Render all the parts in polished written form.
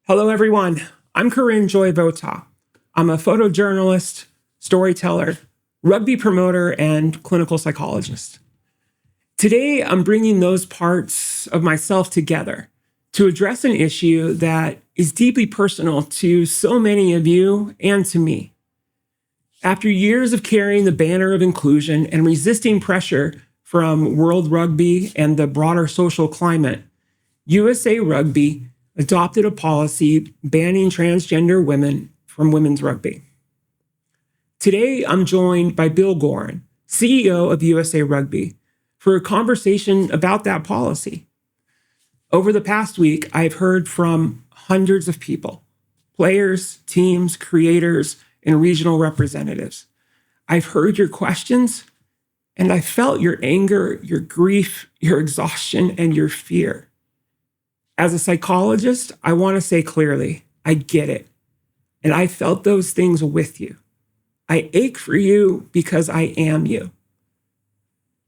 Hello, everyone. I'm Corinne Votaw. I'm a photojournalist, storyteller, rugby promoter, and clinical psychologist. Today, I'm bringing those parts of myself together to address an issue that is deeply personal to so many of you and to me. After years of carrying the banner of inclusion and resisting pressure from World Rugby and the broader social climate, USA Rugby adopted a policy banning transgender women from women's rugby. Today, I'm joined by Bill Goren, CEO of USA Rugby, for a conversation about that policy. Over the past week, I've heard from hundreds of people, players, teams, creators, and regional representatives. I've heard your questions, and I felt your anger, your grief, your exhaustion, and your fear. As a psychologist, I want to say clearly, I get it. And I felt those things with you. I ache for you because I am you.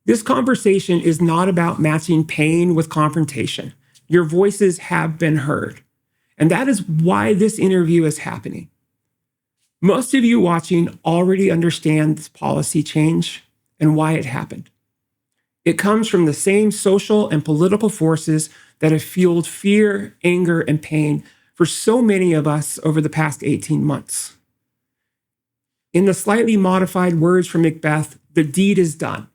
This conversation is not about matching pain with confrontation. Your voices have been heard. And that is why this interview is happening. Most of you watching already understand this policy change and why it happened. It comes from the same social and political forces that have fueled fear, anger, and pain for so many of us over the past 18 months. In the slightly modified words from Macbeth, the deed is done.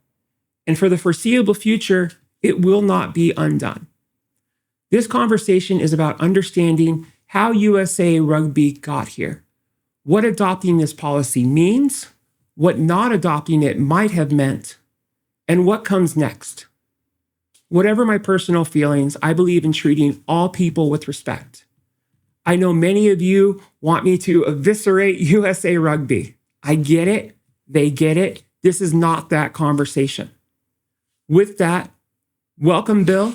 And for the foreseeable future, it will not be undone. This conversation is about understanding how USA Rugby got here, what adopting this policy means, what not adopting it might have meant, and what comes next. Whatever my personal feelings, I believe in treating all people with respect. I know many of you want me to eviscerate USA Rugby. I get it. They get it. This is not that conversation. With that, welcome, Bill.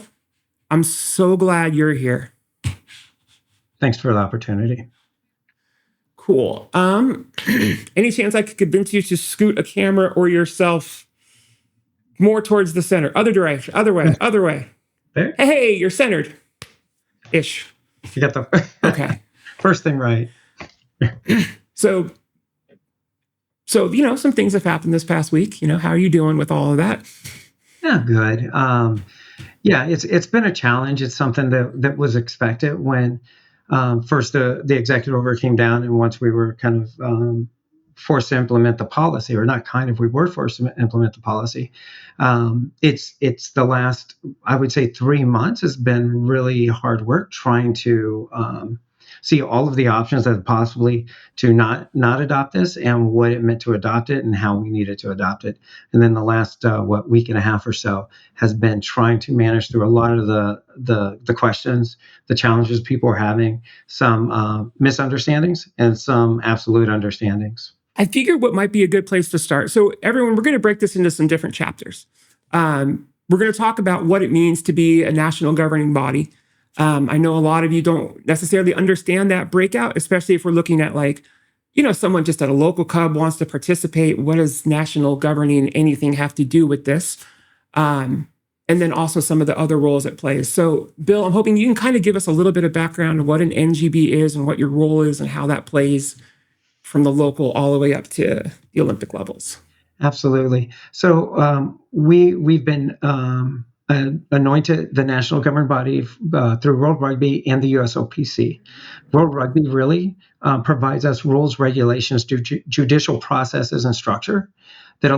I'm so glad you're here. Thanks for the opportunity. Cool. Any chance I could convince you to scoot a camera or yourself more towards the center? Other direction, other way. There? Hey, you're centered. Ish. You got the Okay. first thing right. So, some things have happened this past week. How are you doing with all of that? Yeah, good. It's been a challenge. It's something that was expected when first the executive order came down, and once we were kind of forced to implement the policy, or not kind of, we were forced to implement the policy. It's the last, I would say, 3 months has been really hard work trying to see all of the options that possibly to not adopt this, and what it meant to adopt it, and how we needed to adopt it. And then the last week and a half or so has been trying to manage through a lot of the questions, the challenges people are having, some misunderstandings and some absolute understandings. I figured what might be a good place to start. So everyone, we're going to break this into some different chapters. We're going to talk about what it means to be a national governing body. I know a lot of you don't necessarily understand that breakout, especially if we're looking at someone just at a local club wants to participate. What does national governing anything have to do with this? And then also some of the other roles it plays. So Bill, I'm hoping you can kind of give us a little bit of background on what an NGB is and what your role is and how that plays from the local all the way up to the Olympic levels. Absolutely. So we've been anointed the national governing body through World Rugby and the USOPC. World Rugby really provides us rules, regulations, judicial processes, and structure that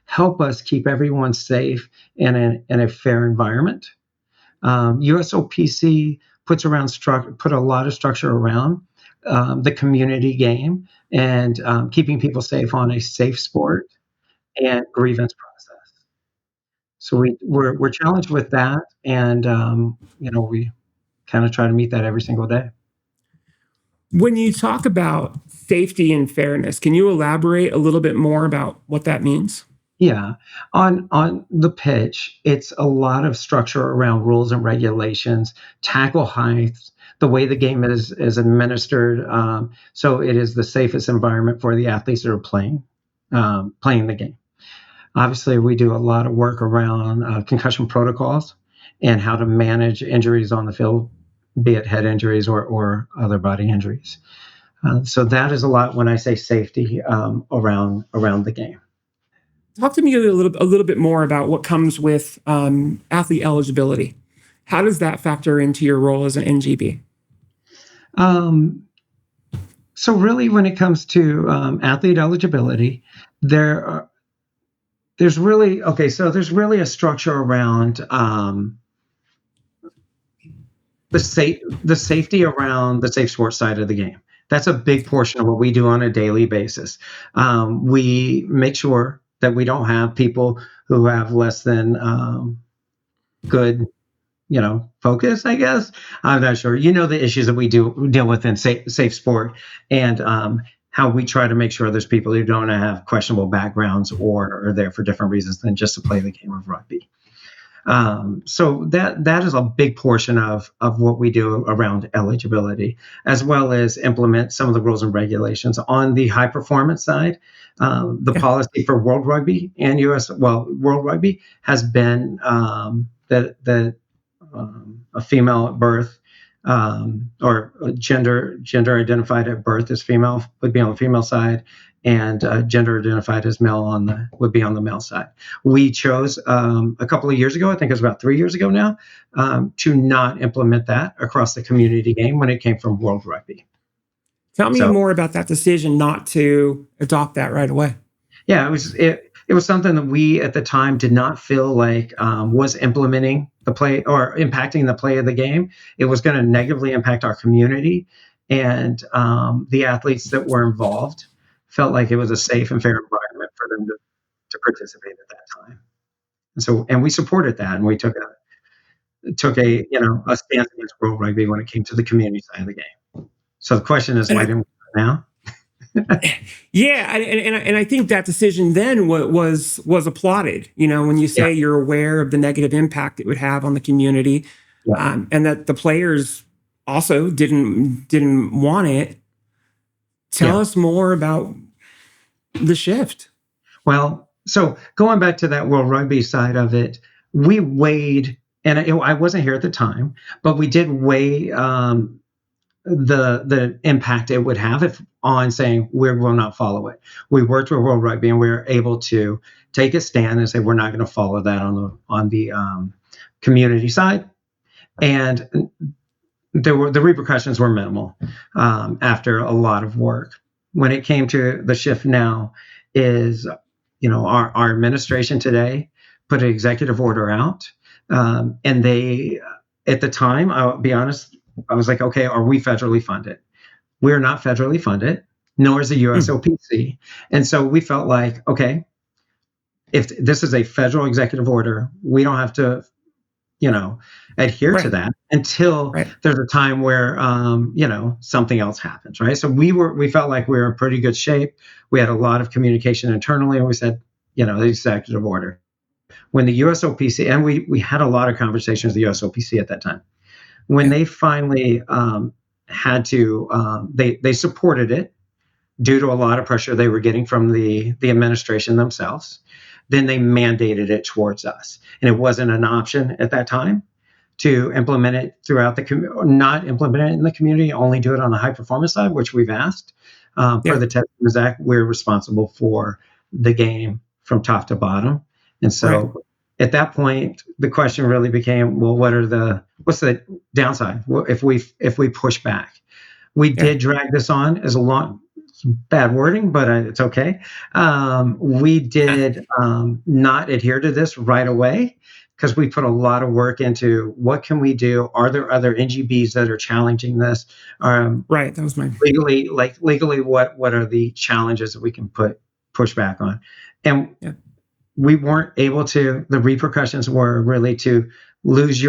help us keep everyone safe in a fair environment. USOPC put a lot of structure around the community game and keeping people safe on a safe sport and grievance process. So we're challenged with that, and we kind of try to meet that every single day. When you talk about safety and fairness, can you elaborate a little bit more about what that means? Yeah, on the pitch, it's a lot of structure around rules and regulations, tackle heights, the way the game is administered, so it is the safest environment for the athletes that are playing the game. Obviously, we do a lot of work around concussion protocols and how to manage injuries on the field be it head injuries or other body injuries. So that is a lot when I say safety around the game. Talk to me a little bit more about what comes with athlete eligibility. How does that factor into your role as an NGB? So really, when it comes to athlete eligibility, there's really a structure around the safety around the safe sports side of the game. That's a big portion of what we do on a daily basis. We make sure that we don't have people who have less than good, focus, I guess. I'm not sure. The issues that we deal with in safe sport, and how we try to make sure there's people who don't have questionable backgrounds or are there for different reasons than just to play the game of rugby. So that is a big portion of what we do around eligibility, as well as implement some of the rules and regulations on the high performance side. The policy for World Rugby and World Rugby has been that a female at birth or gender identified at birth as female would be on the female side, and gender identified as male would be on the male side. We chose a couple of years ago, I think it was about 3 years ago now, to not implement that across the community game when it came from World Rugby. Tell me more about that decision not to adopt that right away. Yeah, it was something that we at the time did not feel like was implementing the play or impacting the play of the game. It was going to negatively impact our community, and the athletes that were involved felt like it was a safe and fair environment for them to participate at that time. And we supported that, and we took a stance against World Rugby when it came to the community side of the game. So the question is, why didn't we do it now? Yeah, and I think that decision then was applauded. When you say you're aware of the negative impact it would have on the community, and that the players also didn't want it. Tell us more about the shift. Well, so going back to that World Rugby side of it, we weighed, and I wasn't here at the time, but we did weigh the impact it would have on saying we will not follow it. We worked with World Rugby, and we were able to take a stand and say we're not going to follow that on the community side, and the repercussions were minimal after a lot of work. When it came to the shift now, is our administration today put an executive order out, and they, at the time, I'll be honest, I was like, okay, are we federally funded? We're not federally funded, nor is the USOPC. And so we felt like, okay, if this is a federal executive order, we don't have to, adhere to that until there's a time where, something else happens, right? So we felt like we were in pretty good shape. We had a lot of communication internally, and we said, the executive order. When the USOPC, and we had a lot of conversations with the USOPC at that time. When they finally had to, they supported it due to a lot of pressure they were getting from the administration themselves. Then they mandated it towards us, and it wasn't an option at that time to implement it throughout not implement it in the community, only do it on the high performance side, which we've asked. Per the Texas Act, we're responsible for the game from top to bottom, and so. At that point, the question really became, well, what's the downside if we push back? We did drag this on as bad wording, but it's okay. We did not adhere to this right away because we put a lot of work into what can we do? Are there other NGBs that are challenging this? That was my legally, what are the challenges that we can push back on? And we weren't able to. The repercussions were really to lose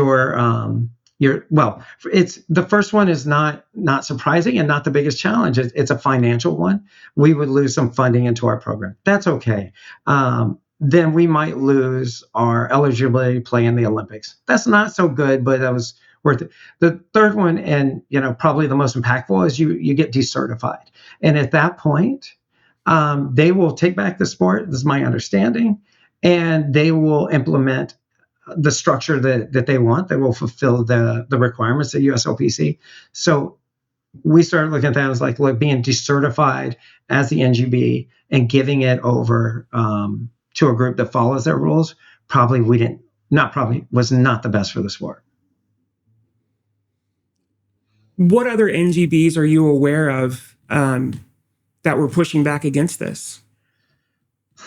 it's the first one is not surprising and not the biggest challenge. It's a financial one. We would lose some funding into our program. That's okay. Then we might lose our eligibility to play in the Olympics. That's not so good, but that was worth it. The third one, and probably the most impactful, is you get decertified. And at that point, they will take back the sport. This is my understanding. And they will implement the structure that they want that will fulfill the requirements of USOPC. So we started looking at that as like being decertified as the NGB and giving it over to a group that follows their rules. Was not the best for the sport. What other NGBs are you aware of that were pushing back against this?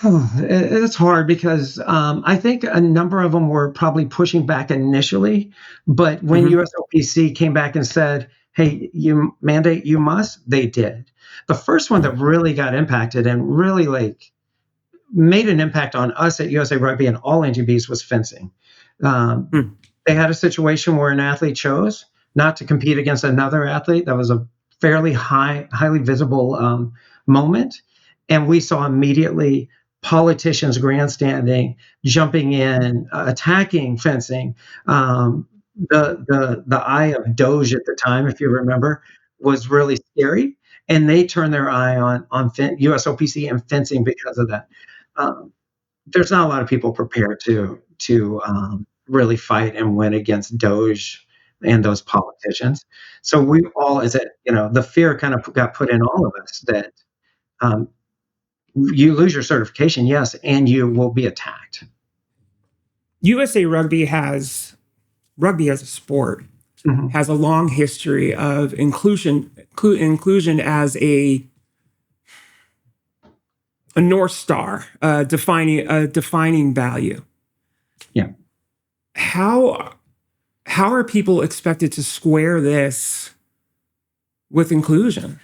It's hard because I think a number of them were probably pushing back initially, but when USOPC came back and said, hey, you mandate, you must, they did. The first one that really got impacted and really made an impact on us at USA Rugby and all NGBs was fencing. They had a situation where an athlete chose not to compete against another athlete. That was a fairly highly visible moment. And we saw immediately politicians grandstanding, jumping in, attacking fencing. The eye of Doge at the time, if you remember, was really scary. And they turned their eye on USOPC and fencing because of that. There's not a lot of people prepared to really fight and win against Doge and those politicians. So we all, the fear kind of got put in all of us that you lose your certification, yes, and you will be attacked. USA Rugby as a sport has a long history of inclusion as a North Star, defining value. Yeah. How are people expected to square this with inclusion?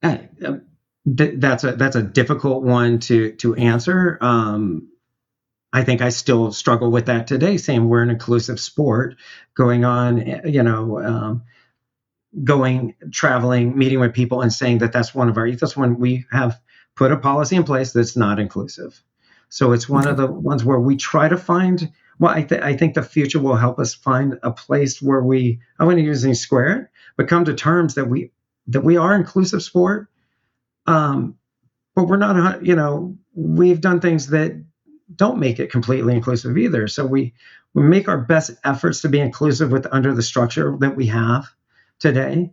That's a difficult one to answer. I think I still struggle with that today, saying we're an inclusive sport, traveling, meeting with people and saying that's one of our ethos when we have put a policy in place that's not inclusive. So it's one of the ones where we try to find, I think the future will help us find a place where I wouldn't use any square it, but come to terms that we are inclusive sport. But we're not, we've done things that don't make it completely inclusive either. So we make our best efforts to be inclusive under the structure that we have today.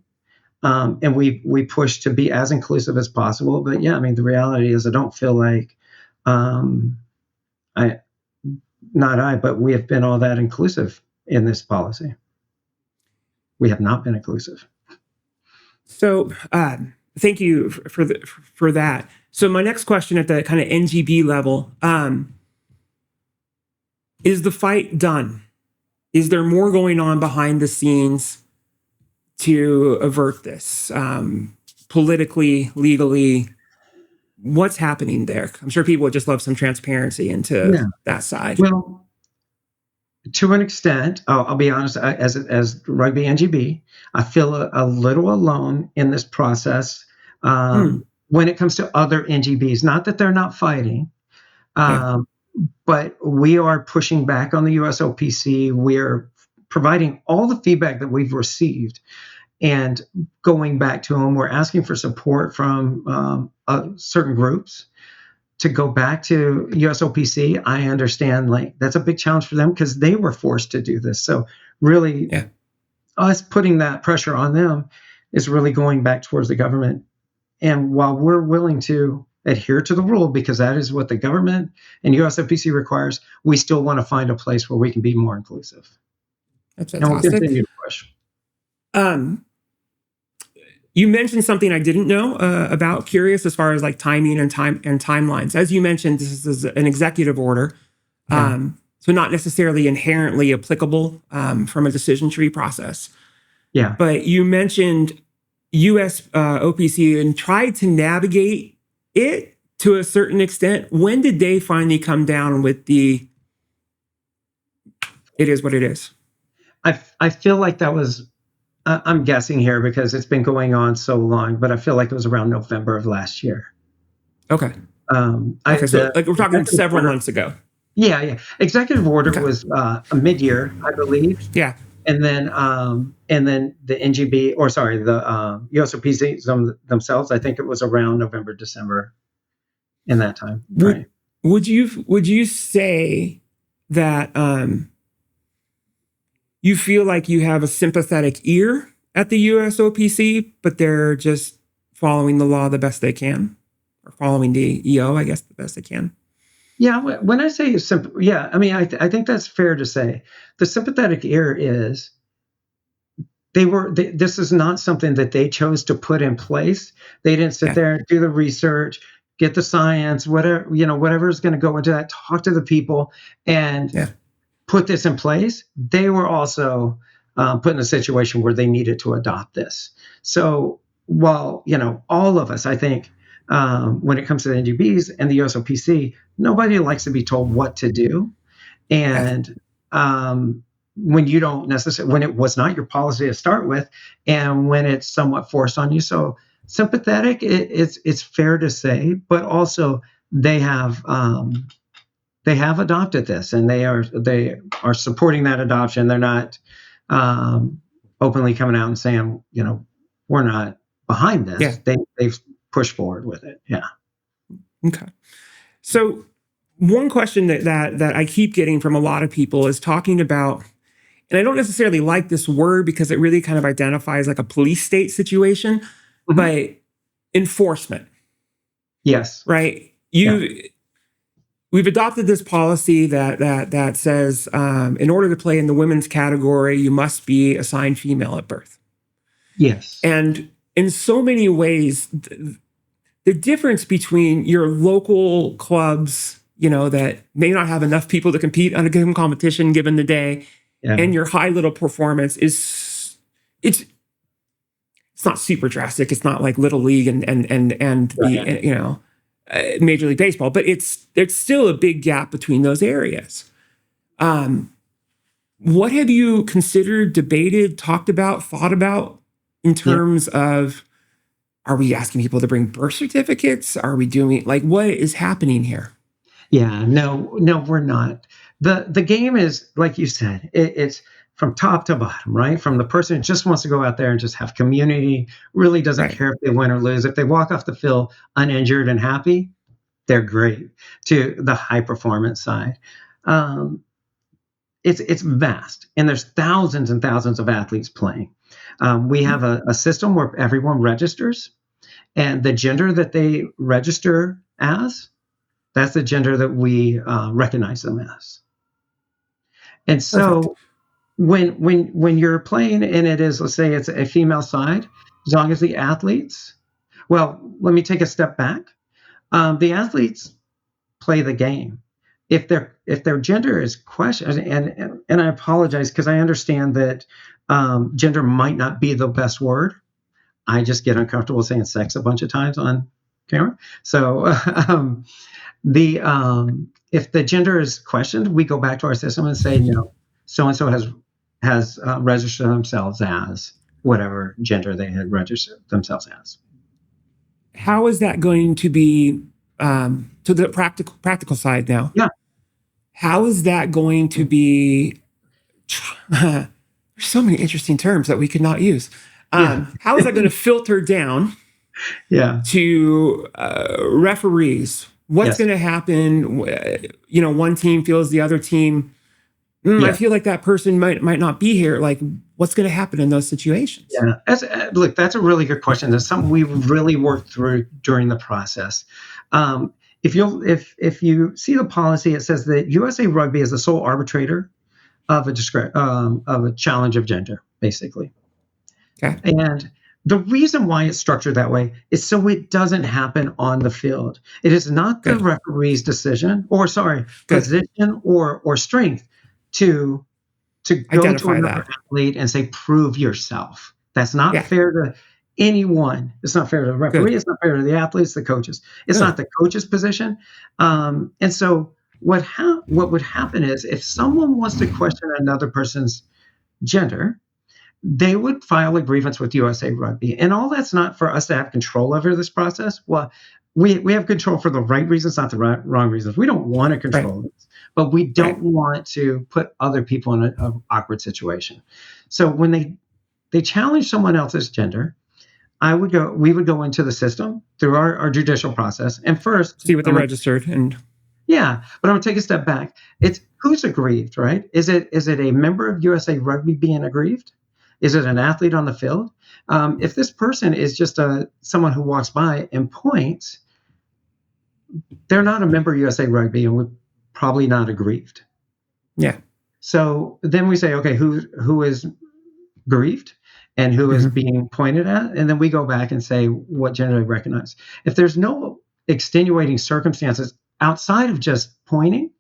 And we push to be as inclusive as possible. But yeah, the reality is I don't feel like, but we have been all that inclusive in this policy. We have not been inclusive. So, thank you for that. So my next question at the kind of NGB level, is the fight done? Is there more going on behind the scenes to avert this? Politically, legally, what's happening there? I'm sure people would just love some transparency into that side. Well, to an extent, I'll be honest, as Rugby NGB, I feel a little alone in this process when it comes to other NGBs. Not that they're not fighting, but we are pushing back on the USOPC. We're providing all the feedback that we've received and going back to them. We're asking for support from certain groups to go back to USOPC. I understand that's a big challenge for them because they were forced to do this. So really us putting that pressure on them is really going back towards the government. And while we're willing to adhere to the rule because that is what the government and USOPC requires, we still want to find a place where we can be more inclusive. That's fantastic. And we'll continue to push. You mentioned something I didn't know about. Curious as far as timing and timelines. As you mentioned, this is an executive order, so not necessarily inherently applicable from a decision tree process. Yeah. But you mentioned USOPC and tried to navigate it to a certain extent. When did they finally come down with it is what it is? I feel like that was, I'm guessing here because it's been going on so long, but I feel like it was around November of last year. Okay. So we're talking several months ago. Yeah. Executive order was a mid-year, I believe. Yeah. And then the NGB, the USOPC themselves, I think it was around November, December in that time. Right. Would you say that you feel like you have a sympathetic ear at the USOPC, but they're just following the law the best they can, or following the EO, I guess, the best they can. Yeah, when I say yeah, I mean, I think that's fair to say. The sympathetic ear is this is not something that they chose to put in place. They didn't sit there and do the research, get the science, whatever is going to go into that, talk to the people and put this in place. They were also put in a situation where they needed to adopt this. So while, all of us, I think, when it comes to the NGBs and the USOPC, nobody likes to be told what to do. And when you don't necessarily, when it was not your policy to start with, and when it's somewhat forced on you. So sympathetic, it's fair to say, but also they have adopted this, and they are supporting that adoption. They're not openly coming out and saying, we're not behind this. They've pushed forward with it. Yeah. Okay. So one question that I keep getting from a lot of people is talking about, and I don't necessarily like this word because it really kind of identifies like a police state situation, but enforcement. Yes. Right. We've adopted this policy that says in order to play in the women's category, you must be assigned female at birth. Yes. And in so many ways, the difference between your local clubs, that may not have enough people to compete on a given competition given the day, and your high little performance it's not super drastic. It's not like Little League and the Major League Baseball, but there's still a big gap between those areas. What have you considered, debated, talked about, thought about in terms of, are we asking people to bring birth certificates? Are we doing, what is happening here? Yeah, no, we're not. The game is, like you said, it's from top to bottom, right? From the person who just wants to go out there and just have community, really doesn't care if they win or lose. If they walk off the field uninjured and happy, they're great, to the high performance side. It's vast, and there's thousands and thousands of athletes playing. We have a system where everyone registers, and the gender that they register as, that's the gender that we recognize them as. And so when you're playing, and it is, let's say it's a female side, as long as the athletes, well, let me take a step back. The athletes play the game. If their gender is questioned, and I apologize because I understand that gender might not be the best word. I just get uncomfortable saying sex a bunch of times on camera. So if the gender is questioned, we go back to our system and say, no, so-and-so has registered themselves as whatever gender they had registered themselves as. How is that going to be, to the practical side now? Yeah. How is that going to be, there's so many interesting terms that we could not use. How is that going to filter down to referees? What's going to happen? One team feels the other team, I feel like that person might not be here. Like, what's going to happen in those situations? Yeah, look, that's a really good question. That's something we've really worked through during the process. If you see the policy, it says that USA Rugby is the sole arbitrator of a challenge of gender, basically. Okay. And the reason why it's structured that way is so it doesn't happen on the field. It is not the referee's decision, position or strength to go to another athlete and say, prove yourself. That's not fair to anyone. It's not fair to the referee. It's not fair to the athletes, the coaches. It's not the coach's position. And so what would happen is, if someone wants to question another person's gender, they would file a grievance with USA Rugby. And all that's not for us to have control over this process. Well, we have control for the right reasons, not the wrong reasons. We don't want to control this, but we don't want to put other people in an awkward situation. So when they challenge someone else's gender, we would go into the system through our judicial process, and first see what they registered, and Yeah, but I'm gonna take a step back. It's who's aggrieved, right? Is it a member of USA Rugby being aggrieved? Is it an athlete on the field? If this person is just someone who walks by and points, they're not a member of USA Rugby and would probably not aggrieved. Yeah. So then we say, okay, who is grieved and who is being pointed at? And then we go back and say, what gender they recognize. If there's no extenuating circumstances outside of just pointing,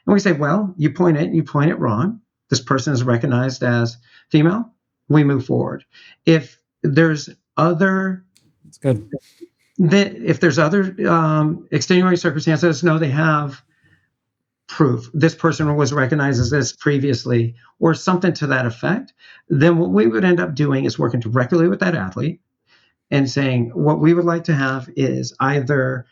and we say, well, you point it wrong. This person is recognized as female. We move forward. If there's other, That's good. if there's other extenuating circumstances, no, they have proof. This person was recognized as this previously, or something to that effect. Then what we would end up doing is working directly with that athlete and saying, what we would like to have is either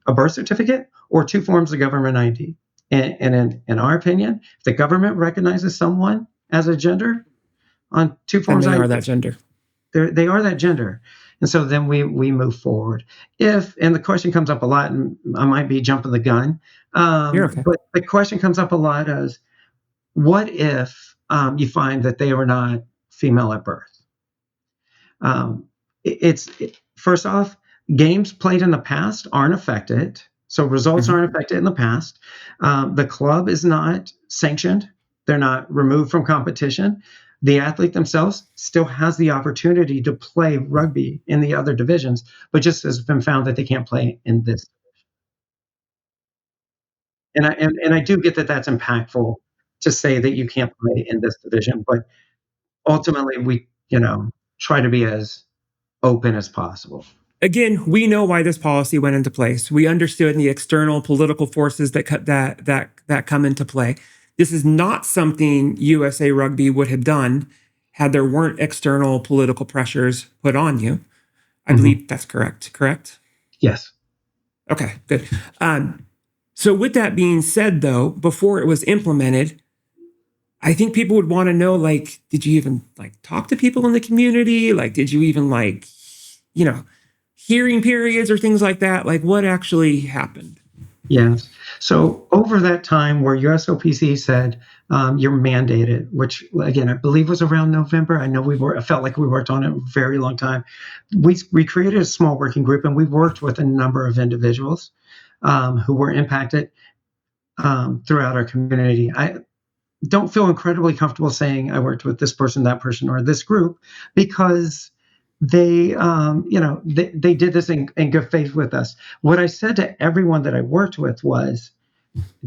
a birth certificate or two forms of government ID. And in our opinion, if the government recognizes someone as a gender on two forms And they of are ID, that gender. they are that gender. And so then we move forward. And the question comes up a lot, and I might be jumping the gun, You're okay. but the question comes up a lot as, what if you find that they were not female at birth? First off, games played in the past aren't affected. So results aren't affected in the past. The club is not sanctioned. They're not removed from competition. The athlete themselves still has the opportunity to play rugby in the other divisions, but just has been found that they can't play in this. And I do get that that's impactful to say that you can't play in this division, but ultimately we, try to be as open as possible. Again, we know why this policy went into place. We understood the external political forces that come into play. This is not something USA Rugby would have done had there weren't external political pressures put on you. I believe that's correct? Yes. Okay, good. So with that being said, though, before it was implemented, I think people would want to know, like, did you even talk to people in the community? Like, did you even hearing periods or things like that? Like, what actually happened? Yes. So over that time where USOPC said you're mandated, which again I believe was around November. I know I felt like we worked on it a very long time. We created a small working group and we worked with a number of individuals who were impacted throughout our community. I don't feel incredibly comfortable saying I worked with this person, that person, or this group because they did this in good faith with us. What I said to everyone that I worked with was,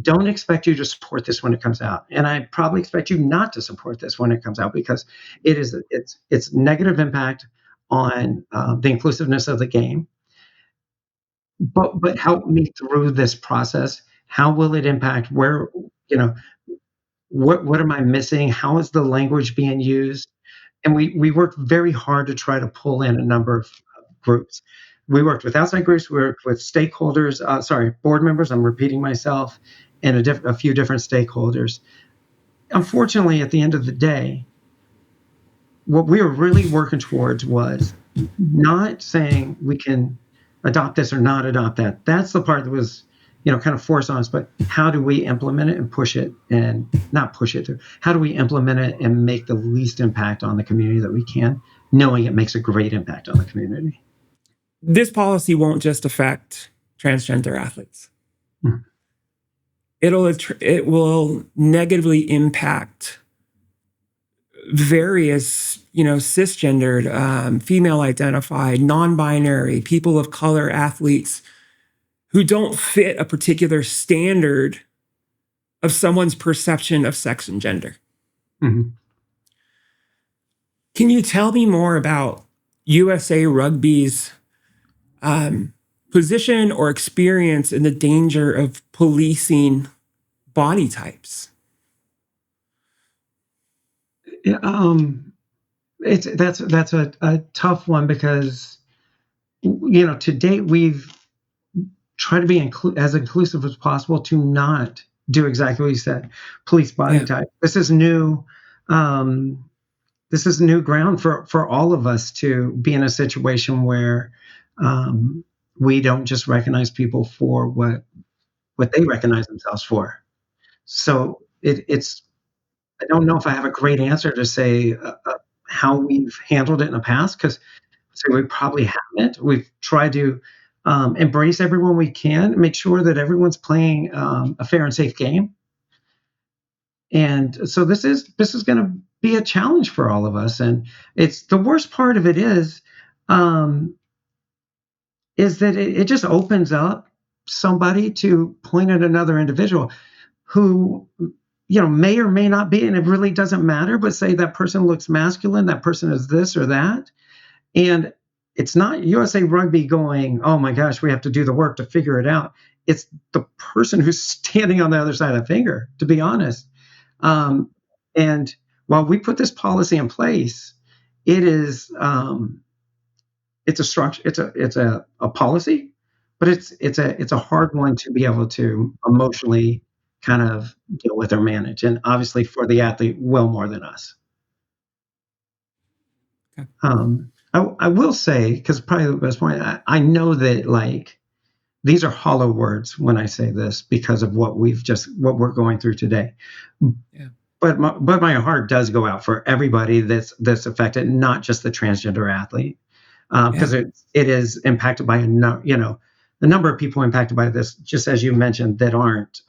don't expect you to support this when it comes out, and I probably expect you not to support this when it comes out because it's negative impact on the inclusiveness of the game. But help me through this process. How will it impact? Where what am I missing? How is the language being used? And we worked very hard to try to pull in a number of groups. We worked with outside groups, we worked with stakeholders, board members, I'm repeating myself, and a few different stakeholders. Unfortunately, at the end of the day, what we were really working towards was not saying we can adopt this or not adopt that. That's the part that was, kind of forced on us. But how do we implement it and push it and not push it through? How do we implement it and make the least impact on the community that we can, knowing it makes a great impact on the community? This policy won't just affect transgender athletes. It will negatively impact various, cisgendered, female identified, non-binary, people of color athletes who don't fit a particular standard of someone's perception of sex and gender. Can you tell me more about USA Rugby's position or experience in the danger of policing body types? That's a tough one because to date we've tried to be as inclusive as possible to not do exactly what you said, police body type. This is new. This is new ground for all of us to be in a situation where we don't just recognize people for what what they recognize themselves for. So it's I don't know if I have a great answer to say how we've handled it in the past, because so we probably haven't. We've tried to embrace everyone we can, make sure that everyone's playing a fair and safe game. And so this is going to be a challenge for all of us. And it's the worst part of it um, is that it just opens up somebody to point at another individual who may or may not be, and it really doesn't matter, but say that person looks masculine, that person is this or that. And it's not USA Rugby going, oh my gosh, we have to do the work to figure it out. It's the person who's standing on the other side of the finger, to be honest. And while we put this policy in place, it is it's a structure, it's a policy, but it's a hard one to be able to emotionally kind of deal with or manage, and obviously for the athlete, well more than us. Okay. I will say, because probably the best point, I know that like these are hollow words when I say this because of what we're going through today. Yeah. But my heart does go out for everybody that's affected, not just the transgender athlete, because it is impacted by the number of people impacted by this, just as you mentioned, that aren't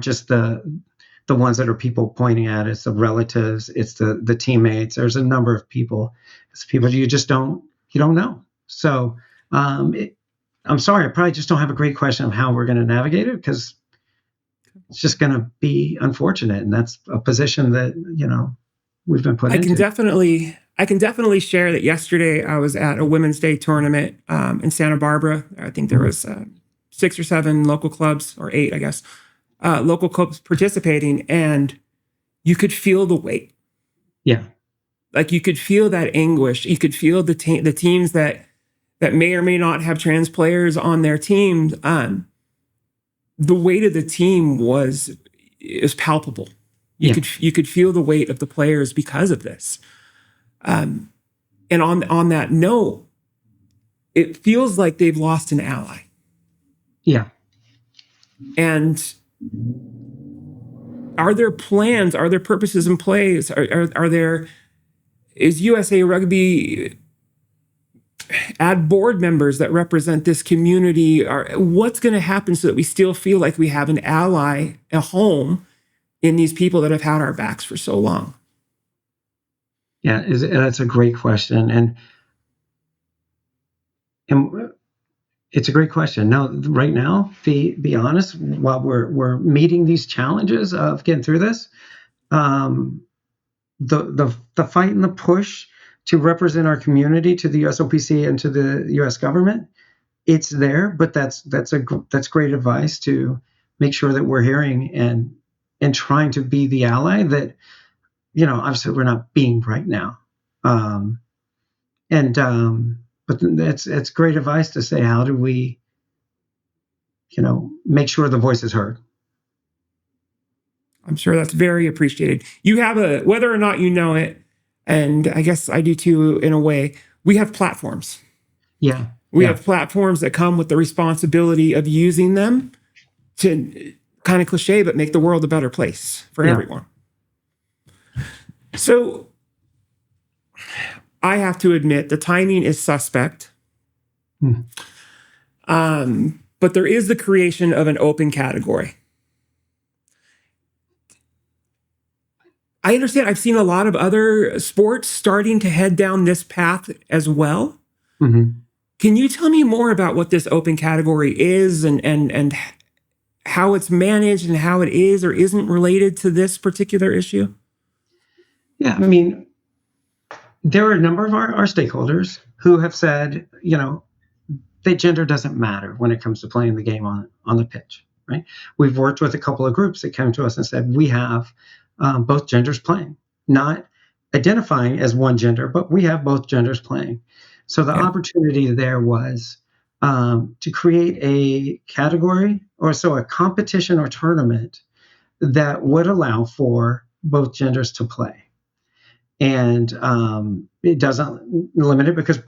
just the ones that are people pointing at. It's the relatives, it's the teammates. There's a number of people. It's people you just don't know. So I'm sorry, I probably just don't have a great question of how we're going to navigate it, because it's just going to be unfortunate, and that's a position that we've been put into. I can definitely share that yesterday I was at a Women's Day tournament in Santa Barbara. I think there was 6 or 7 local clubs, or 8, I guess, local clubs participating, and you could feel the weight. Yeah. Like you could feel that anguish. You could feel the teams that may or may not have trans players on their teams. The weight of the team is palpable. You could feel the weight of the players because of this. And on that note, it feels like they've lost an ally. Yeah. And are there plans? Are there purposes in place? Is USA Rugby add board members that represent this community? What's going to happen so that we still feel like we have an ally, a home in these people that have had our backs for so long? Yeah, that's a great question. And it's a great question. Now, right now, be honest, while we're meeting these challenges of getting through this, the fight and the push to represent our community to the USOPC and to the U.S. government, it's there. But that's great advice to make sure that we're hearing and trying to be the ally that obviously we're not being right now. But it's great advice to say, how do we make sure the voice is heard? I'm sure that's very appreciated. You have whether or not you know it, and I guess I do too in a way, we have platforms. Yeah. We have platforms that come with the responsibility of using them to, kind of cliche, but make the world a better place for everyone. So I have to admit the timing is suspect. But there is the creation of an open category. I understand. I've seen a lot of other sports starting to head down this path as well. Mm-hmm. Can you tell me more about what this open category is and how it's managed and how it is or isn't related to this particular issue? Yeah, I mean, there are a number of our stakeholders who have said, that gender doesn't matter when it comes to playing the game on the pitch, right? We've worked with a couple of groups that came to us and said, we have both genders playing, not identifying as one gender, but we have both genders playing. So the opportunity there was to create a category a competition or tournament that would allow for both genders to play. and it doesn't limit it because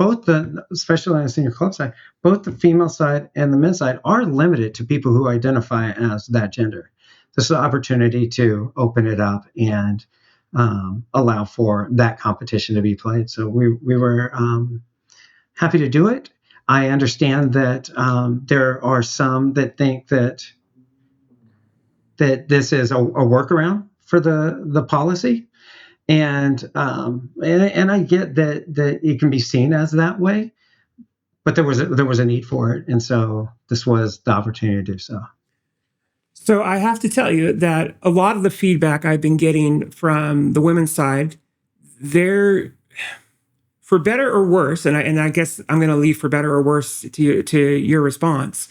especially on the senior club side, both the female side and the men's side are limited to people who identify as that gender. This is an opportunity to open it up and allow for that competition to be played. So we were happy to do it. I understand that there are some that think that this is a workaround for the policy, and I get that it can be seen as that way, but there was a need for it, and so this was the opportunity to do so. So I have to tell you that a lot of the feedback I've been getting from the women's side, they're, for better or worse, and I guess I'm going to leave for better or worse to your response.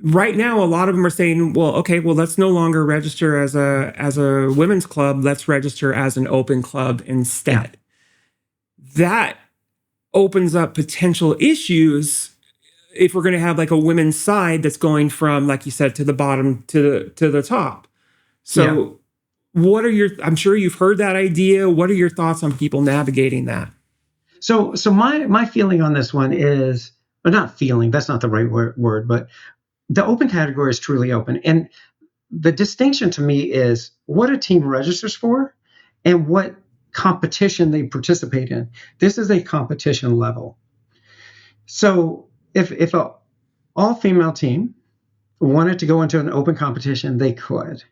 Right now, a lot of them are saying, well, okay, well, let's no longer register as a women's club. Let's register as an open club instead. That opens up potential issues if we're going to have like a women's side that's going from, like you said, to the bottom to the top. So what are I'm sure you've heard that idea. What are your thoughts on people navigating that? So my feeling on this one is, or not feeling, that's not the right word, but the open category is truly open. And the distinction to me is what a team registers for and what competition they participate in. This is a competition level. So if a all-female team wanted to go into an open competition, they could.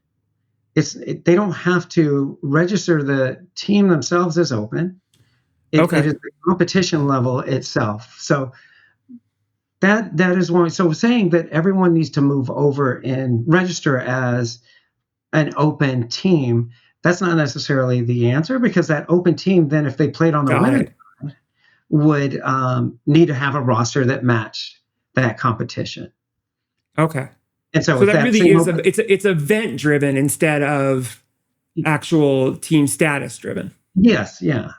They don't have to register the team themselves as open. It is the competition level itself. So that is one. So saying that everyone needs to move over and register as an open team, that's not necessarily the answer, because that open team, then if they played on the women's side, would need to have a roster that matched that competition. Okay. And so that really is it's event driven instead of actual team status driven. Yes. Yeah.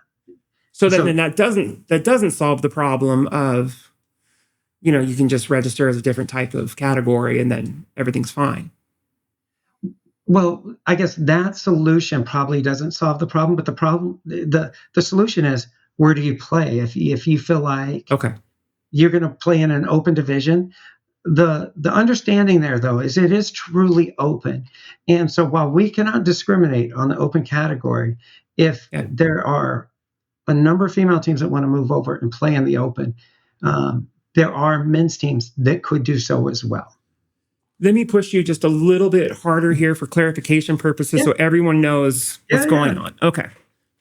So then that doesn't solve the problem of, you can just register as a different type of category and then everything's fine. Well, I guess that solution probably doesn't solve the problem, but the solution is, where do you play? If you feel like you're going to play in an open division, the understanding there, though, is it is truly open. And so while we cannot discriminate on the open category, if there are a number of female teams that want to move over and play in the open, there are men's teams that could do so as well. Let me push you just a little bit harder here for clarification purposes, so everyone knows what's going on. Okay.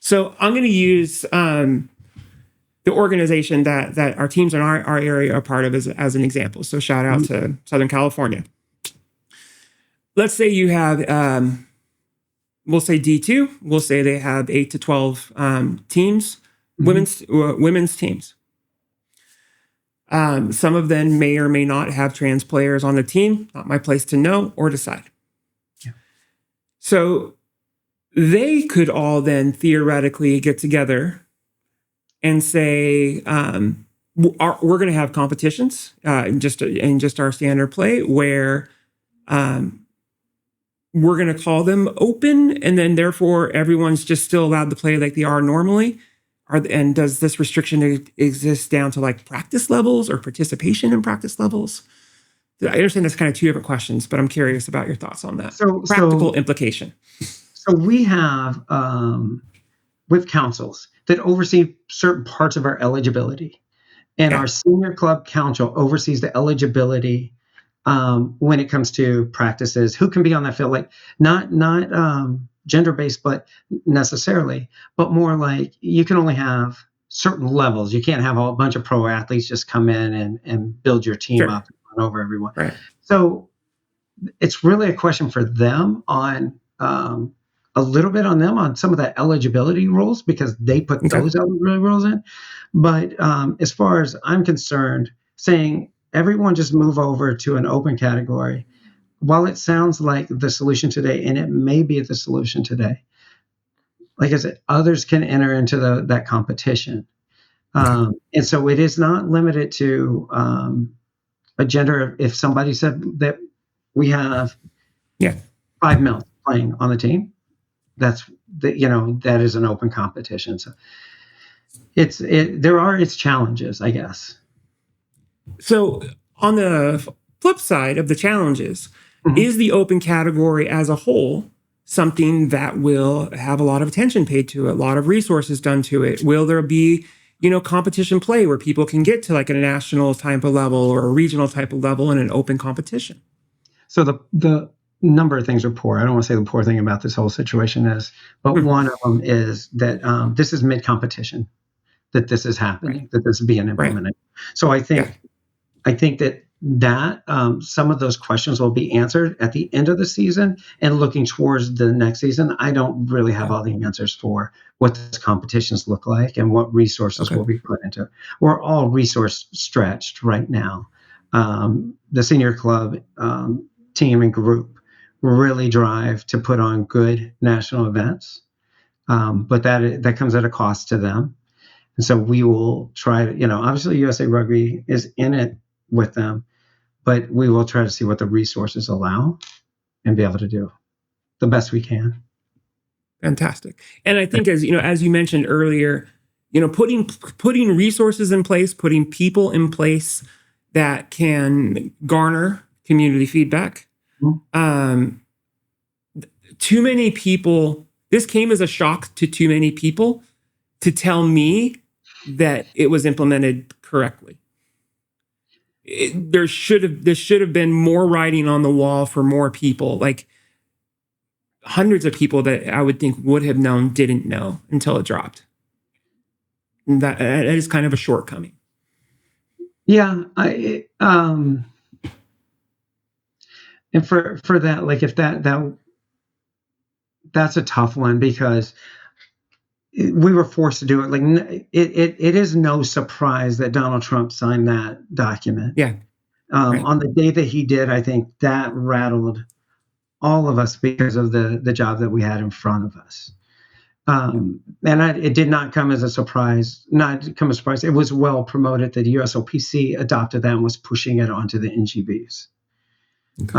So I'm going to use the organization that our teams in our area are part of as an example. So shout out to Southern California. Let's say you have, we'll say D2. We'll say they have 8 to 12 teams, women's teams. Some of them may or may not have trans players on the team. Not my place to know or decide. Yeah. So they could all then theoretically get together and say, we're going to have competitions in just our standard play where we're going to call them open, and then therefore everyone's just still allowed to play like they are normally. And does this restriction exist down to like practice levels or participation in practice levels? I understand that's kind of two different questions, but I'm curious about your thoughts on that. Practical implication. So we have with councils that oversee certain parts of our eligibility, and our senior club council oversees the eligibility when it comes to practices, who can be on that field, like not gender-based, but necessarily, but more like you can only have certain levels. You can't have a bunch of pro athletes just come in and build your team up and run over everyone. Right. So it's really a question for them on a little bit on them on some of the eligibility rules, because they put those eligibility rules in. But as far as I'm concerned, saying everyone just move over to an open category, while it sounds like the solution today, and it may be the solution today, like I said, others can enter into that competition. And so it is not limited to a gender. If somebody said that we have 5 males playing on the team, that's that is an open competition. So there are its challenges, I guess. So on the flip side of the challenges, Mhm. is the open category as a whole something that will have a lot of attention paid to it, a lot of resources done to it? Will there be, competition play where people can get to like a national type of level or a regional type of level in an open competition? So the number of things are poor. I don't want to say the poor thing about this whole situation is, but one of them is that this is mid competition, that this is happening, that this is being implemented. So I think that some of those questions will be answered at the end of the season, and looking towards the next season, I don't really have all the answers for what those competitions look like and what resources will be put into it. We're all resource stretched right now. The senior club team and group really drive to put on good national events, but that comes at a cost to them. And so we will try to, obviously USA Rugby is in it with them, but we will try to see what the resources allow and be able to do the best we can. Fantastic. And I think as you mentioned earlier, putting resources in place, putting people in place that can garner community feedback. Mm-hmm. Too many people, this came as a shock to too many people to tell me that it was implemented correctly. There should have been more writing on the wall for more people. Like hundreds of people that I would think would have known didn't know until it dropped. And that is kind of a shortcoming. Yeah, and for that, like if that's a tough one, because we were forced to do it. Like it is no surprise that Donald Trump signed that document. Yeah. On the day that he did, I think that rattled all of us because of the job that we had in front of us. It did not come as a surprise. It was well promoted that USOPC adopted that and was pushing it onto the NGBs. Okay.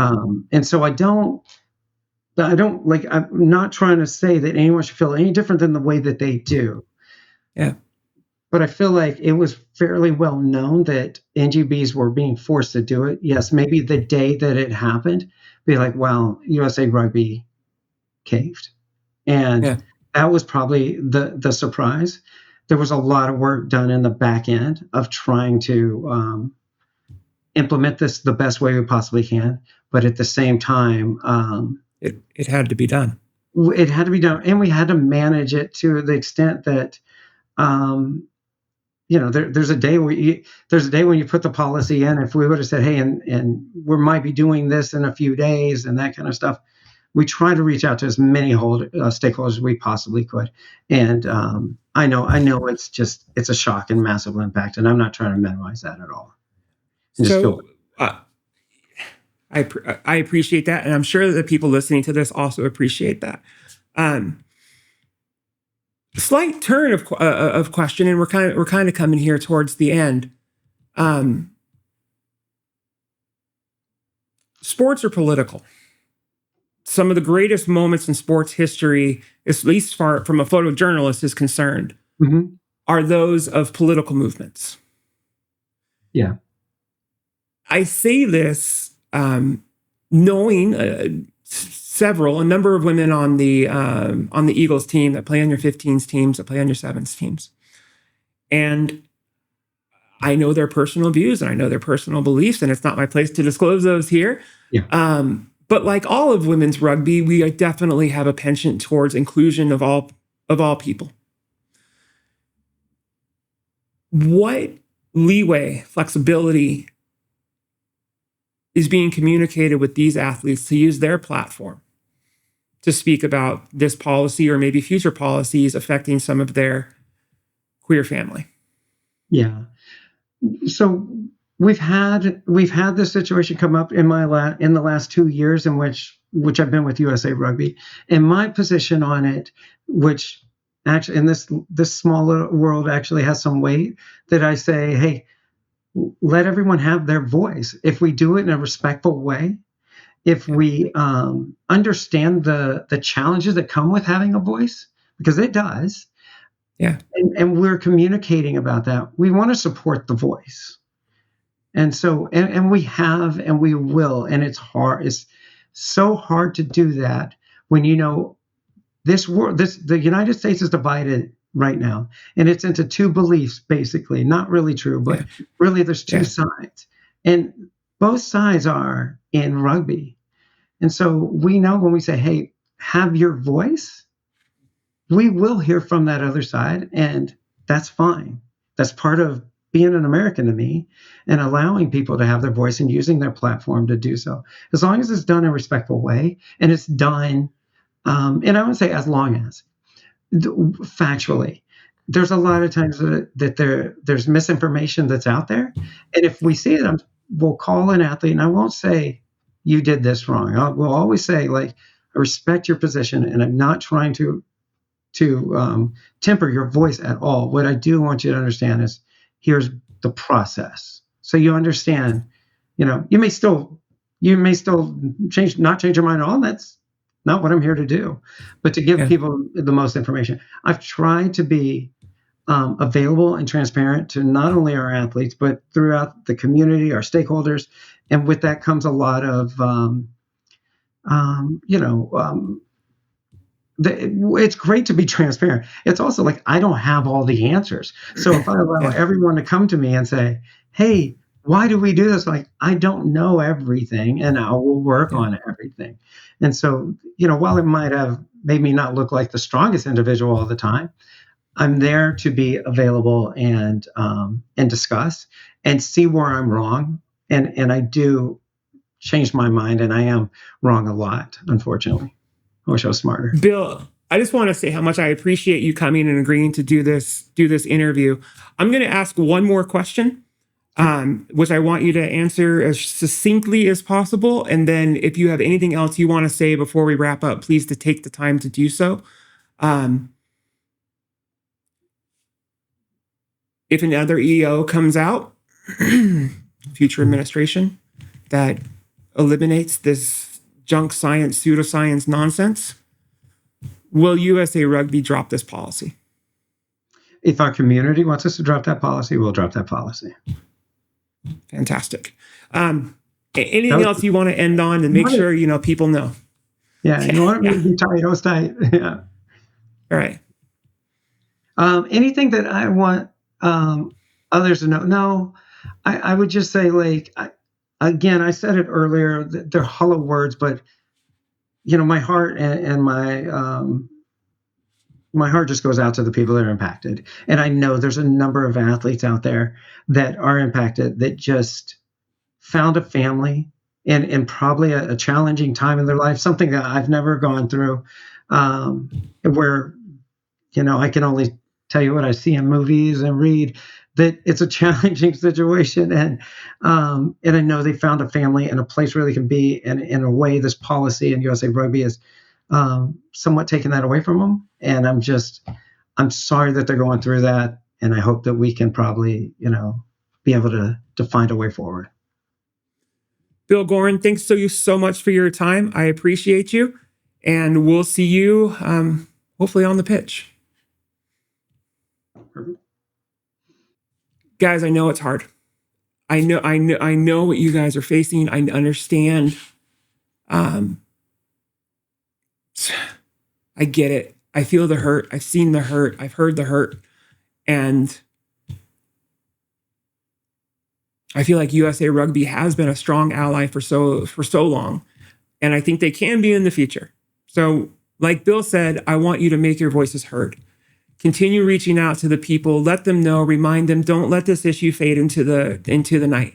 And so I'm not trying to say that anyone should feel any different than the way that they do. Yeah. But I feel like it was fairly well known that NGBs were being forced to do it. Yes, maybe the day that it happened, be like, well, USA Rugby caved. And that was probably the surprise. There was a lot of work done in the back end of trying to implement this the best way we possibly can. But at the same time, it had to be done. It had to be done, and we had to manage it to the extent that, there's a day when you put the policy in. If we would have said, hey, and we might be doing this in a few days and that kind of stuff, we try to reach out to as many stakeholders as we possibly could. And I know it's a shock and massive impact, and I'm not trying to minimize that at all. So I appreciate that, and I'm sure that the people listening to this also appreciate that. Slight turn of question, and we're kind of coming here towards the end. Sports are political. Some of the greatest moments in sports history, at least from a photojournalist is concerned, mm-hmm. are those of political movements. Yeah. I say this knowing a number of women on the Eagles team that play on your 15s teams, that play on your 7s teams. And I know their personal views and I know their personal beliefs, and it's not my place to disclose those here. Yeah. But like all of women's rugby, we definitely have a penchant towards inclusion of all people. What leeway, flexibility is being communicated with these athletes to use their platform to speak about this policy or maybe future policies affecting some of their queer family? Yeah. So we've had this situation come up in the last 2 years in which I've been with USA Rugby, and my position on it, which actually in this small little world actually has some weight, that I say, hey, let everyone have their voice. If we do it in a respectful way if we understand the challenges that come with having a voice, because it does, Yeah. and we're communicating about that, we want to support the voice. And so, and we have, and we will, and it's hard. It's so hard to do that when this world, the United States is divided right now, and it's into two beliefs, basically. Not really true, but Yeah. really, there's two Yeah. sides, and both sides are in rugby. And so we know when we say, "Hey, have your voice," we will hear from that other side, and that's fine. That's part of being an American to me, and allowing people to have their voice and using their platform to do so, as long as it's done in a respectful way and it's done. And I would say, as long as factually, there's a lot of times that there's misinformation that's out there, and if we see it, we'll call an athlete, and I won't say you did this wrong. We'll always say, like, I respect your position, and I'm not trying to temper your voice at all. What I do want you to understand is, here's the process, so you understand. You may still not change your mind at all. That's not what I'm here to do, but to give Yeah. people the most information. I've tried to be available and transparent to not only our athletes, but throughout the community, our stakeholders. And with that comes a lot of, it's great to be transparent. It's also like, I don't have all the answers. So if I allow Yeah. everyone to come to me and say, "Hey, why do we do this?" Like, I don't know everything, and I will work Yeah. on everything. And so, while it might have made me not look like the strongest individual all the time, I'm there to be available and discuss and see where I'm wrong. And I do change my mind, and I am wrong a lot, unfortunately. I wish I was smarter. Bill, I just want to say how much I appreciate you coming and agreeing to do this interview. I'm going to ask one more question, which I want you to answer as succinctly as possible. And then if you have anything else you want to say before we wrap up, please to take the time to do so. If another EO comes out, future administration, that eliminates this junk science, pseudoscience nonsense, will USA Rugby drop this policy? If our community wants us to drop that policy, we'll drop that policy. Fantastic. Anything else you want to end on to make sure people know? Yeah, you want me to be tight, I was tight. Yeah. All right. Anything that I want others to know? No, I would just say, like, again, I said it earlier, they're hollow words, but my heart and my heart just goes out to the people that are impacted. And I know there's a number of athletes out there that are impacted, that just found a family in probably a challenging time in their life, something that I've never gone through, where, I can only tell you what I see in movies and read, that it's a challenging situation. And I know they found a family and a place where they can be. And in a way, this policy in USA Rugby is somewhat taking that away from them. And I'm sorry that they're going through that. And I hope that we can probably, be able to find a way forward. Bill Goren, thanks so much for your time. I appreciate you. And we'll see you hopefully on the pitch. Perfect. Guys, I know it's hard. I know what you guys are facing. I understand. I get it. I feel the hurt. I've seen the hurt. I've heard the hurt. And I feel like USA Rugby has been a strong ally for so long. And I think they can be in the future. So, like Bill said, I want you to make your voices heard. Continue reaching out to the people. Let them know. Remind them. Don't let this issue fade into the night.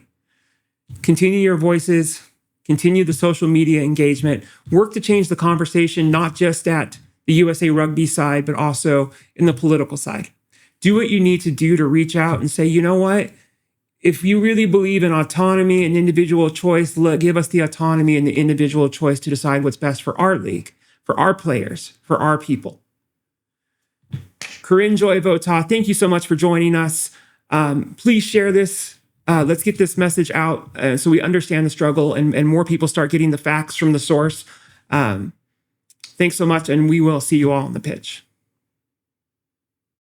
Continue your voices. Continue the social media engagement. Work to change the conversation, not just at the USA Rugby side, but also in the political side. Do what you need to do to reach out and say, you know what? If you really believe in autonomy and individual choice, give us the autonomy and the individual choice to decide what's best for our league, for our players, for our people. Corinne Votaw, thank you so much for joining us. Please share this Let's get this message out so we understand the struggle and more people start getting the facts from the source. Thanks so much, and we will see you all on the pitch.